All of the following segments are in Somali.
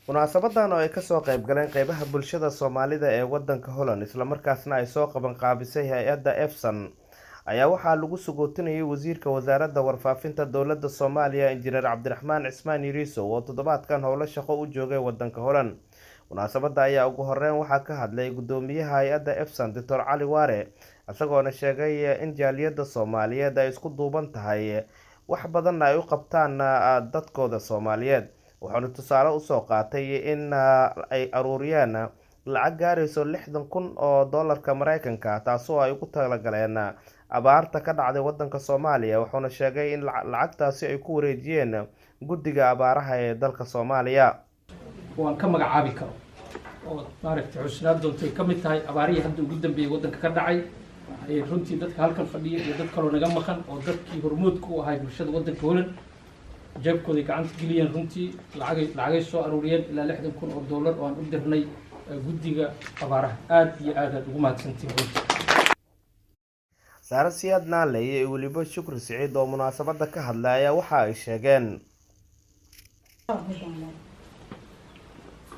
munaasabadan oo ay kasoo qayb galeen qeybaha bulshada Soomaalida ee wadanka Holland isla markaasna ay soo qaban qaabisay hay'adda EFSAN ayaa waxaa lagu sugootinayay wasiirka wasaaradda warfaafinta dowladda Soomaaliya Injineer Cabdiraxmaan Cismaan Yariisow oo toddobaadkan howlo shaqo u joogay wadanka Holland. Munaasabada ayaa ugu horeyn waxaa ka hadlay gudoomiyaha hay'adda EFSAN Dr. Cali Waare isagoona sheegay in jaaliyadda Soomaaliyeed ay isku duuban tahay wax badan ay u qabtaan dadkooda Soomaaliyeed. waxaanu tusaale u soo qaatay in ay aruuriyeen lacag gaarayso 60,000 oo dollarka Mareykanka taasoo ay ugu talagaleen abaarta ka dhacday wadanka Soomaaliya wuxuuna sheegay in lacagtaasi ay ku wareejiyeen guddiga abaaraha ee dalka Soomaaliya waan ka magacaabi karo oo maaragtay cusnaad doontay ka mid tahay abaarihii hadda ugu dambeeyay wadanka ka dhacay runtii dadka halkan fadhiya iyo dad kaloo naga maqan oo dadkii hormuudka u ahaa bulshada wadanka Holland jeebkooda gacanta geliyeen runtii lacagay soo aruuriyeen ilaa 60,000 oo dollar oo aan u dirnay guddiga abaaraha aad iyo aad ugu mahadsantihiin Sara Siyaad Naale iyo waliba Shukri Siciid oo munaasabada ka hadlaya waxa ay sheegeen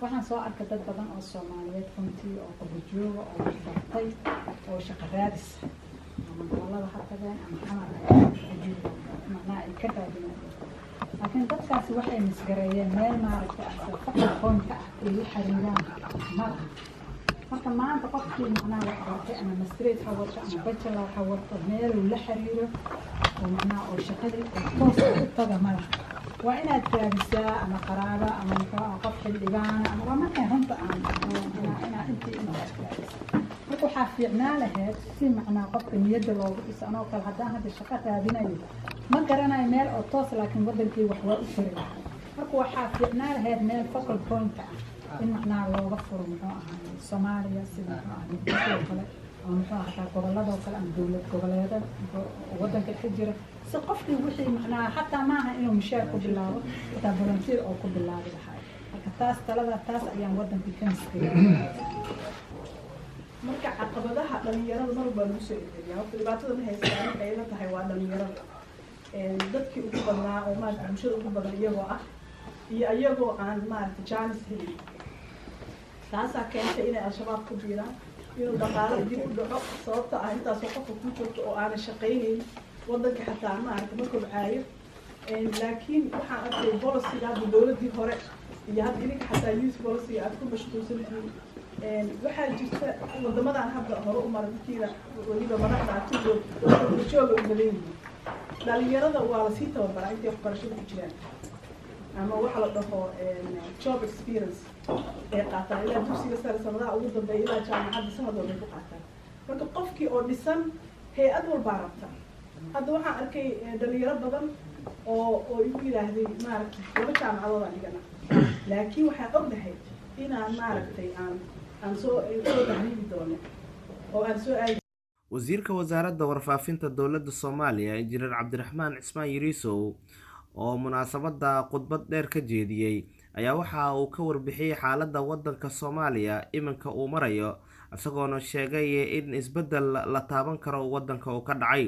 waxaan soo arkay dad badan oo Soomaaliyeed runtii oo qabajooga oo waxbartay oo shaqo raadis ama gobolada xatageen ama xamar ay ka raadinayaan laakiin dadkaasi waxay misgareeyeen meel maaragtay focal point ah ay xariiraan marka maanta qofkii macnaha wax bartay ama masterate ha wato ama bachelor ha wato meel uu la xiriiro oo macnaha oo shaqadii toos u taga malaha waa inaad raadisaa ama qaraaba ama qof xildhibaan ama waa markaa runta aan intii marka waxaa fiicnaa lahayd si macnaha qofka niyadda loogu dhiso anoo kale haddaan hadda shaqo raadinayo ma garanayo meel oo toos laakiin wadankii wax waa u tiri lahaa marka waxaa fiicnaa lahayd meel focal point ah in macnaha looga furo muxuu ahaa Soomaaliya sida muxuu ahaa kale ama muxuu ahaa goboladoo kale ama dowlad goboleedada wadanka ka jira si qofkii wixii macnaha xataa maaha inuu mushaar ku bilaabo xitaa volunteer oo ku bilaabi lahaa marka taas ayaan wadankii ka miskiin marka caqabadaha dhalinyarada mar baa lagu soo eedeeyaa dhibaatada ma haystaan ay la tahay waa dhalinyarada dadkii ugu badnaa oo maaragtay bulshada ugu badan iyagoo ah iyo iyagoo aan maaragtay jaanis helin taasaa keentay inay al-shabaab ku biiraan inuu dhaqaale dib u dhaco sababta ah intaasoo qofka ku joogto oo aanay shaqaynayn wadanka xataa maaragtay ma kobcaayo laakiin waxaan arkay bolisiga hadda dowladii hore iyo hadda idinka xataa youth bolisiga aad ku mashquulsantihiin waxaa jirta wadamadan hadda hore u mara dadkiina weliba madaxda artigood jooga u badan yihiin dhalinyarada waa lasii tababaraa intay waxbarashada ku jiraan ama waxa la dhaho job experience ee qaataan ilaa dugsiga sare sanadaha ugu dambeeya ilaa jaamacadda sanad walba ku qaataan marka qofkii oo dhisan hay-ad walbaa rabta hadda waxaan arkay dhalinyaro badan oo igu yidhaahday maaragtay 2 jaamacadood aan dhigana laakiin waxaan ognahay inaan maaragtay aan soo tahriibi doono oo aan soo aadi wasiirka wasaaradda warfaafinta dowladda Soomaaliya Injineer Cabdiraxmaan Cismaan Yariisow oo munaasabada khudbad dheer ka jeediyay ayaa waxa uu ka warbixiyay xaaladda wadanka Soomaaliya iminka uu marayo isagoona sheegay in isbedel la taaban karo wadanka uu ka dhacay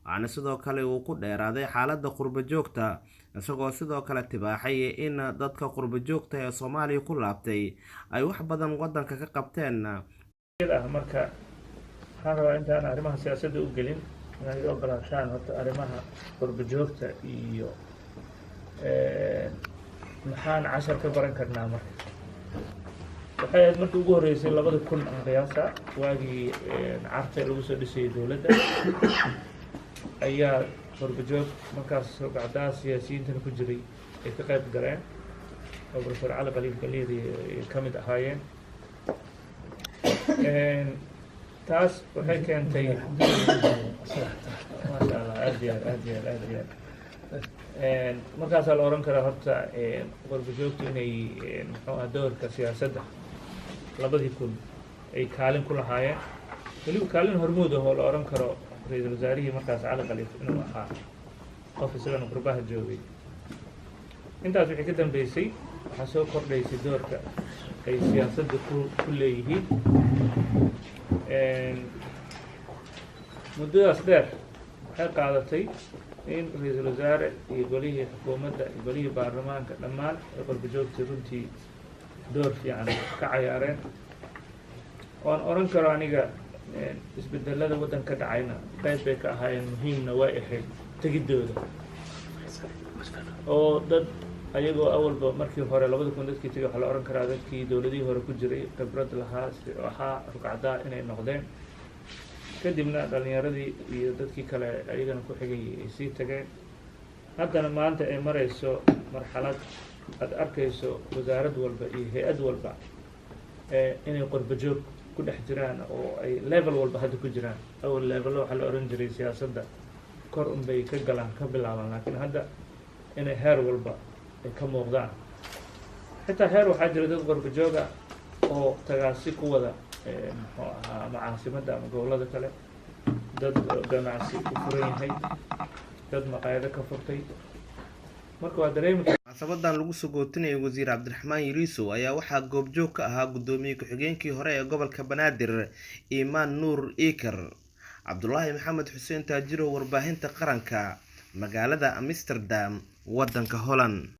waxaana sidoo kale uu ku dheeraaday xaaladda qurbo joogta isagoo sidoo kale tibaaxay in dadka qurbo joogta ee Soomaaliya ku laabtay ay wax badan wadanka ka qabteen marka waxaan rabaa intaan arrimaha siyaasadda u gelin inay ogolaataan horta arrimaha qurbo joogta iyo maxaan cashar ka baran karnaa marka waxay ahayd markii ugu horreysay 2000 aan qiyaasa waagii carta lagu soo dhisayay dowladda ayaa qurbo joog markaas gacdaha siyaasiyiintana ku jiray ay ka qayb galeen oo Professor Cali Khaliif Galeedi ka mid ahaayeen taas waxay keentay maasha Allah aad iyo aad markaasaa la oran karaa horta qurbo joogtu inay muxuu ahaa doorka siyaasadda 2000 ay kaalin ku lahaayeen weliba kaalin hormuud ah oo la oran karo ra'iisul wasaarihii markaas Cali Khaliif inuu ahaa qof isagana qurbaha joogay intaas wixii ka dambeysay waxaa soo kordhaysay doorka ay siyaasadda ku leeyihiin muddadaas dheer waxay qaadatay in ra'iisul wasaare iyo golihii xukuumadda iyo golihii baarlamaanka dhammaan ay qurbo joogta runtii door fiican ka cayaareen waan oran karo aniga isbedelada waddanka dhacayna qayb bay ka ahaayeen muhiimna way ahayd tegidooda oo dad ayagoo awalba markii hore 2000 dadkii tegay waxa la oran karaa dadkii dawladihii hore ku jiray khibrad lahaa waxaa rugcada inay noqdeen kadibna dhalinyaradii iyo dadkii kale ayagana ku xigay ay sii tageen haddana maanta ay marayso marxalad aad arkayso wasaarad walba iyo hay-ad walba inay qurbo joog ku dhex jiraan oo ay level walba hadda ku jiraan awal level waxa la oran jiray siyaasadda kor un bay ka galaan ka bilaabaan laakiin hadda inay heer walba ay ka muuqdaan xitaa heer waxaa jira dad qurbo jooga oo tagaasi ku wada muxuu ahaa ama caasimadda ama gobollada kale dad ganacsi ku furan yahay dad maqaayado ka furtay marka waa dareemi munaasabadan lagu sagootinayay wasiir Cabdiraxmaan Yariisow ayaa waxaa goobjoog ka ahaa gudoomiye ku-xigeenkii hore ee gobolka Banaadir Imaan Nuur Eker Cabdullaahi Maxamed Xuseen Taajiro warbaahinta qaranka magaalada Amsterdam waddanka Holland.